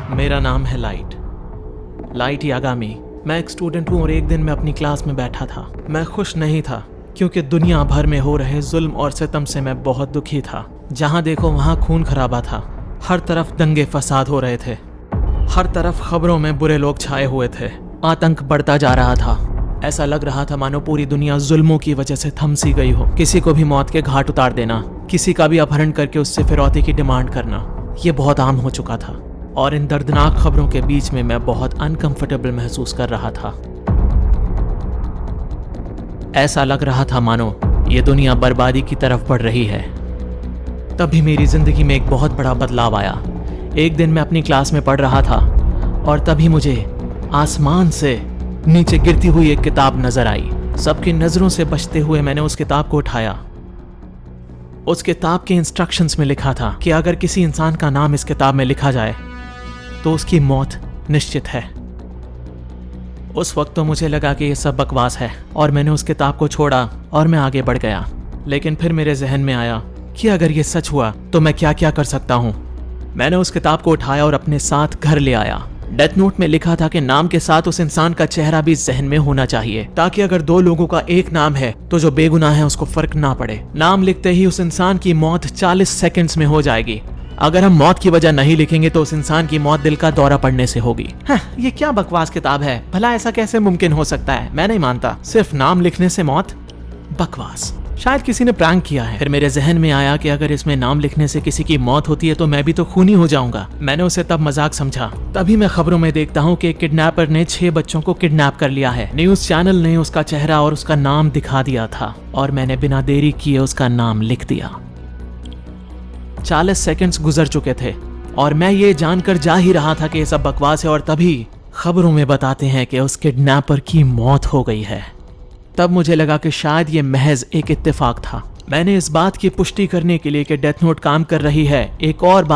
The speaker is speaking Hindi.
मेरा नाम है लाइट यागामी। मैं एक स्टूडेंट हूँ और एक दिन मैं अपनी क्लास में बैठा था। मैं खुश नहीं था क्योंकि दुनिया भर में हो रहे जुल्म और सितम से मैं बहुत दुखी था। जहाँ देखो वहाँ खून खराबा था, हर तरफ दंगे फसाद हो रहे थे, हर तरफ खबरों में बुरे लोग छाए हुए थे, आतंक बढ़ता जा रहा था। ऐसा लग रहा था मानो पूरी दुनिया जुल्मों की वजह से थम सी गई हो। किसी को भी मौत के घाट उतार देना, किसी का भी अपहरण करके उससे फिरौती की डिमांड करना, ये बहुत आम हो चुका था। और इन दर्दनाक खबरों के बीच में मैं बहुत अनकंफर्टेबल महसूस कर रहा था। ऐसा लग रहा था मानो ये दुनिया बर्बादी की तरफ बढ़ रही है। तभी मेरी जिंदगी में एक बहुत बड़ा बदलाव आया। एक दिन मैं अपनी क्लास में पढ़ रहा था और तभी मुझे आसमान से नीचे गिरती हुई एक किताब नजर आई। सबकी नजरों से बचते हुए मैंने उस किताब को उठाया। उस किताब के इंस्ट्रक्शंस में लिखा था कि अगर किसी इंसान का नाम इस किताब में लिखा जाए तो उसकी मौत निश्चित है। उस वक्त तो मुझे लगा कि ये सब बकवास है और मैंने उस किताब को छोड़ा और मैं आगे बढ़ गया। लेकिन फिर मेरे जहन में आया कि अगर ये सच हुआ तो मैं क्या क्या कर सकता हूँ। मैंने उस किताब को उठाया और अपने साथ घर ले आया। डेथ नोट में लिखा था कि नाम के साथ उस इंसान का चेहरा भी जहन में होना चाहिए, ताकि अगर दो लोगों का एक नाम है तो जो बेगुनाह है उसको फर्क ना पड़े। नाम लिखते ही उस इंसान की मौत 40 सेकंड्स में हो जाएगी। अगर हम मौत की वजह नहीं लिखेंगे तो उस इंसान की मौत दिल का दौरा पड़ने से होगी। ये क्या बकवास किताब है, भला ऐसा कैसे मुमकिन हो सकता है? मैं नहीं मानता, सिर्फ नाम लिखने से मौत? बकवास, शायद किसी ने प्रैंक किया है। फिर मेरे जहन में आया कि अगर इसमें नाम लिखने से किसी की मौत होती है तो मैं भी तो खूनी हो जाऊंगा। मैंने उसे तब मजाक समझा। तभी मैं खबरों में देखता हूँ कि एक किडनैपर ने 6 बच्चों को किडनैप कर लिया है। न्यूज चैनल ने उसका चेहरा और उसका नाम दिखा दिया था और मैंने बिना देरी किए उसका नाम लिख दिया। 40 सेकंड्स गुजर चुके थे और मैं ये जानकर जा ही रहा था कि ये सब बकवास है और तभी खबरों में बताते हैं कि उस किडनैपर की मौत हो गई है। तब मुझे लगा कि शायद ये महज एक इत्तेफाक था। मैंने इस बात की पुष्टि करने के लिए कि डेथ नोट काम कर रही है एक और बात